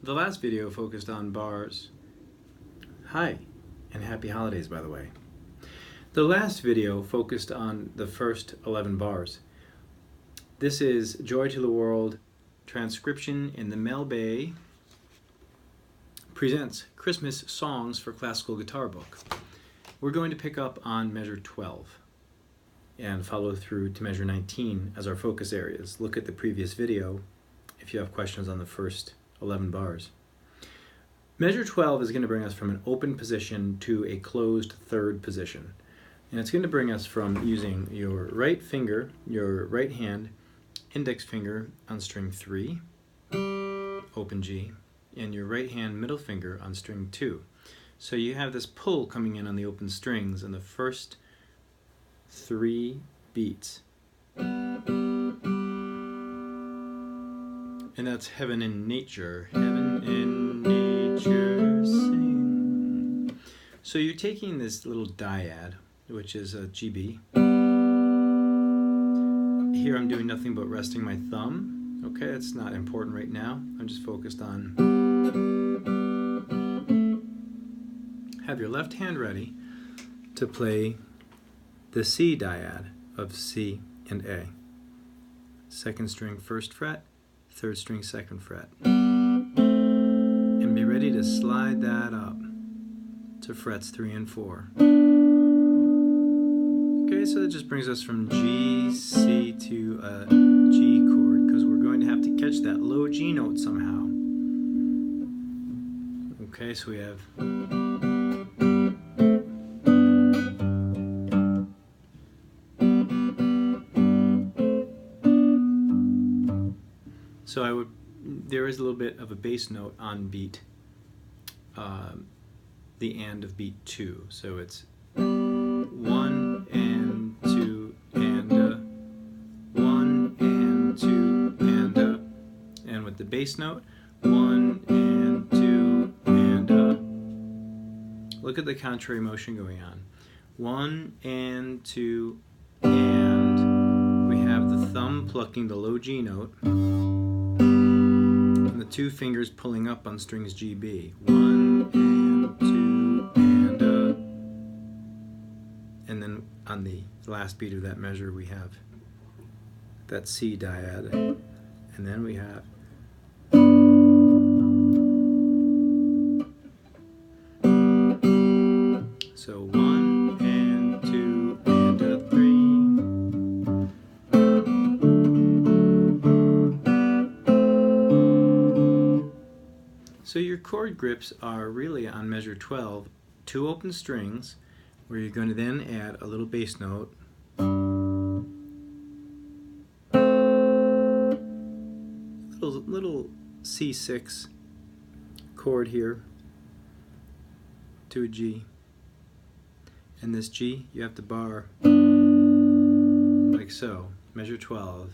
The last video focused on bars. Hi, and happy holidays, by the way. The last video focused on the first 11 bars. This is Joy to the World transcription in the Mel Bay presents Christmas Songs for Classical Guitar book. We're going to pick up on measure 12 and follow through to measure 19 as our focus areas. Look at the previous video if you have questions on the first 11 bars. Measure 12 is going to bring us from an open position to a closed third position. And it's going to bring us from using your right finger, your right hand, index finger on string 3, open G, and your right hand middle finger on string 2. So you have this pull coming in on the open strings in the first 3 beats. And that's Heaven in Nature. Heaven in nature sing. So you're taking this little dyad, which is a GB. Here I'm doing nothing but resting my thumb. Okay, it's not important right now. I'm just focused on. Have your left hand ready to play the C dyad of C and A. Second string, first fret, third string, second fret. And be ready to slide that up to frets 3 and 4. Okay, so that just brings us from G, C to a G chord, because we're going to have to catch that low G note somehow. Okay, so we have there is a little bit of a bass note on beat, the and of beat 2. So it's 1 and 2 and 1 and 2 and with the bass note 1 and 2 and look at the contrary motion going on. 1 and 2 and we have the thumb plucking the low G note. The 2 fingers pulling up on strings GB. 1 and 2 and then on the last beat of that measure we have that C dyad, and then we have so 1 and 2 and 3. So your chord grips are really on measure 12, 2 open strings, where you're going to then add a little bass note, little C6 chord here to a G, and this G you have to bar like so. Measure 12.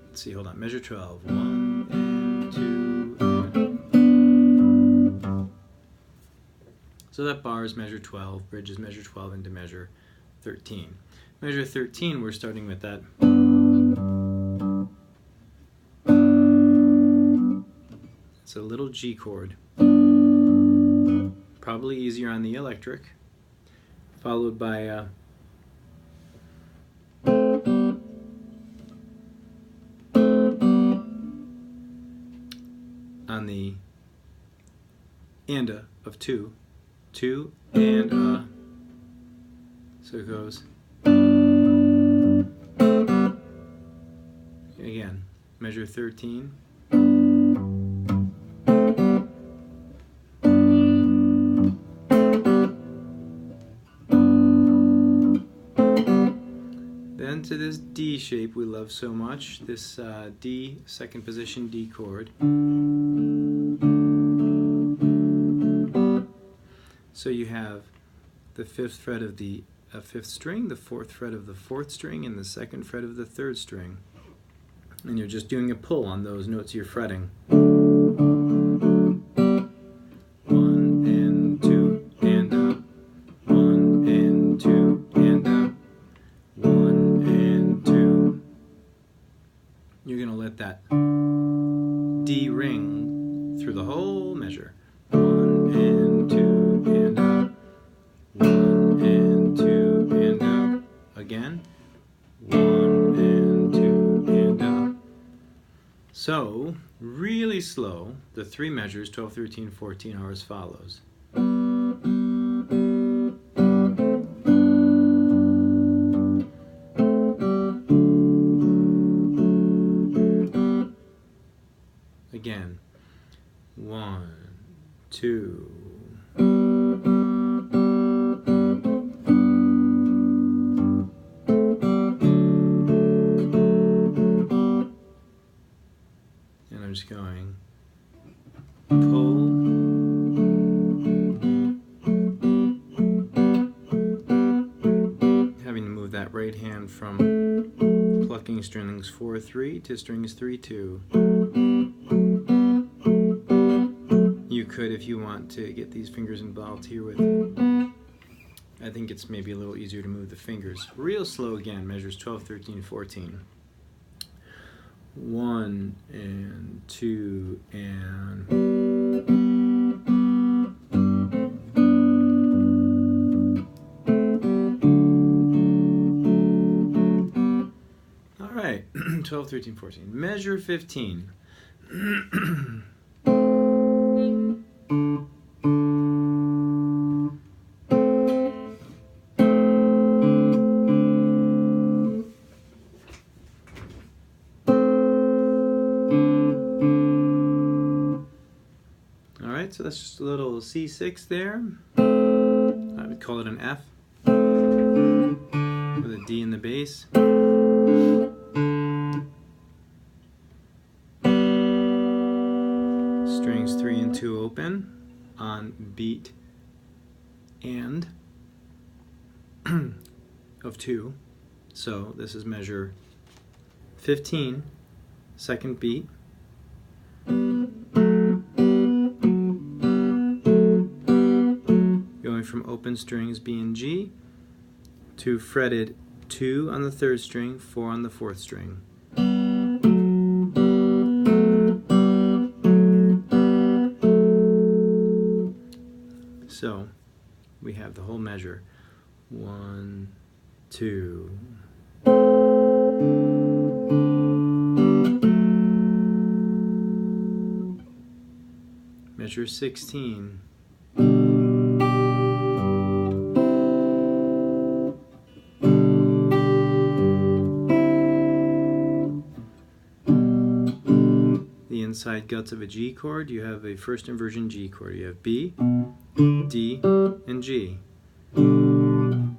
Let's see, hold on. Measure 12. 1 and 2. So that bar is measure 12, bridge is measure 12 into measure 13. Measure 13, we're starting with that. It's a little G chord. Probably easier on the electric, followed by on the and of 2. 2 and so it goes again, measure 13, then to this D shape we love so much, this D, second position D chord. So you have the 5th fret of the 5th string, the 4th fret of the 4th string, and the 2nd fret of the 3rd string. And you're just doing a pull on those notes you're fretting. 1 and 2 and 1 and 2 and 1 and 2. You're going to let that D ring measure. 1 and 2 and up. 1 and 2 and up. Again. 1 and 2 and up. So, really slow, the three measures, 12, 13, 14, are as follows. Again, 1, 2. And I'm just going pull, having to move that right hand from plucking strings 4-3 to strings 3-2. You could, if you want to get these fingers involved here with, I think it's maybe a little easier to move the fingers. Real slow again, measures 12, 13, 14. 1 and 2 and... All right, 12, 13, 14. Measure 15. So that's just a little C6 there. I would call it an F with a D in the bass. Strings 3 and 2 open on beat and of 2. So this is measure 15, second beat. From open strings B and G to fretted 2 on the 3rd string, 4 on the 4th string. So we have the whole measure. 1, 2. Measure 16. Inside guts of a G chord, you have a first inversion G chord. You have B, D, and G. And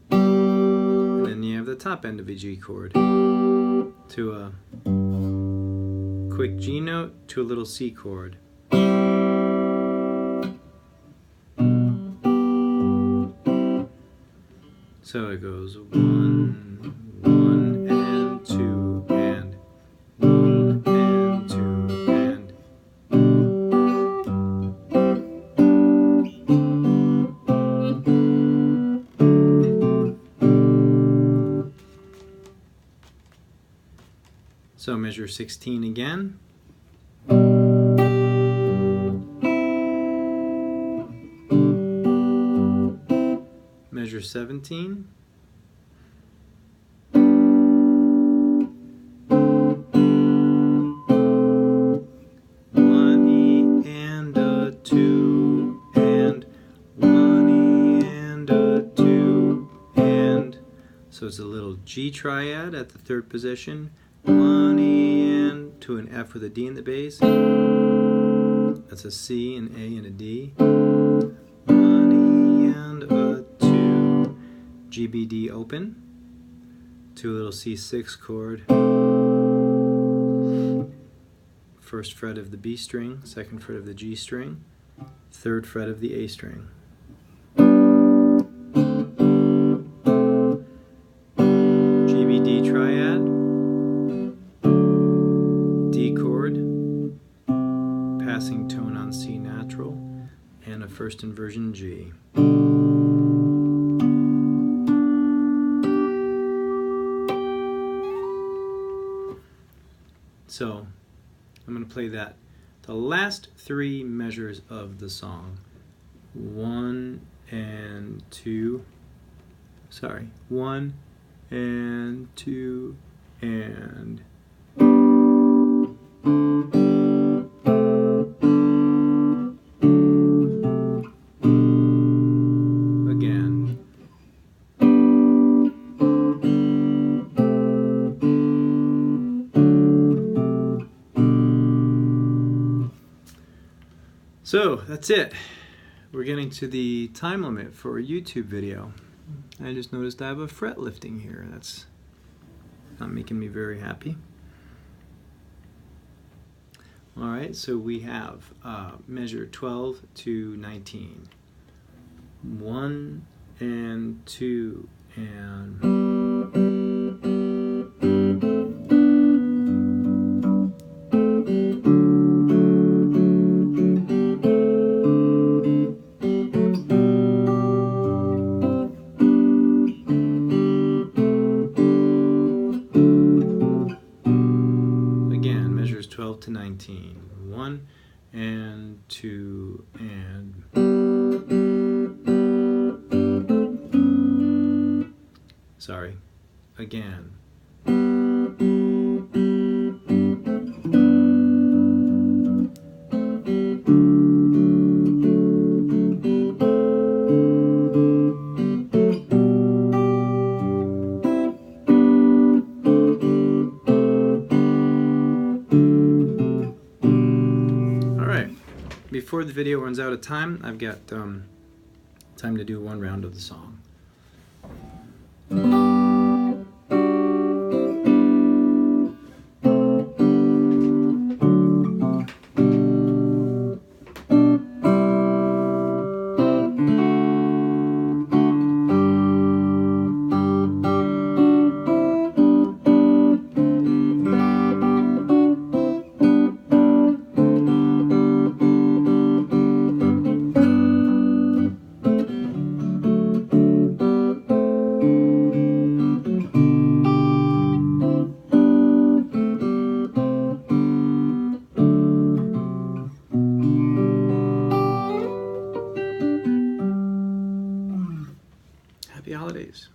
then you have the top end of a G chord to a quick G note to a little C chord. So it goes 1, 1, and 2, and 1, and 2, and. So measure 16 again. Measure 17. One E and a 2 and 1 E and a 2 and. So it's a little G triad at the 3rd position. 1 E and to an F with a D in the bass. That's a C, an A, and a D. 1 E and a 2. G, B, D open. To a little C6 chord. 1st fret of the B string, 2nd fret of the G string, 3rd fret of the A string. G, B, D triad. D chord, passing tone on C natural, and a 1st inversion G. So I'm going to play that the last three measures of the song. 1 and 2. Sorry, 1 and 2 and again. So that's it. We're getting to the time limit for a YouTube video. I just noticed I have a fret lifting here. That's not making me very happy. Alright, so we have measure 12 to 19. 1 and 2 and... Again, measures 12 to 19. 1 and 2 and... Sorry, again. Before the video runs out of time, I've got time to do one round of the song. Happy holidays.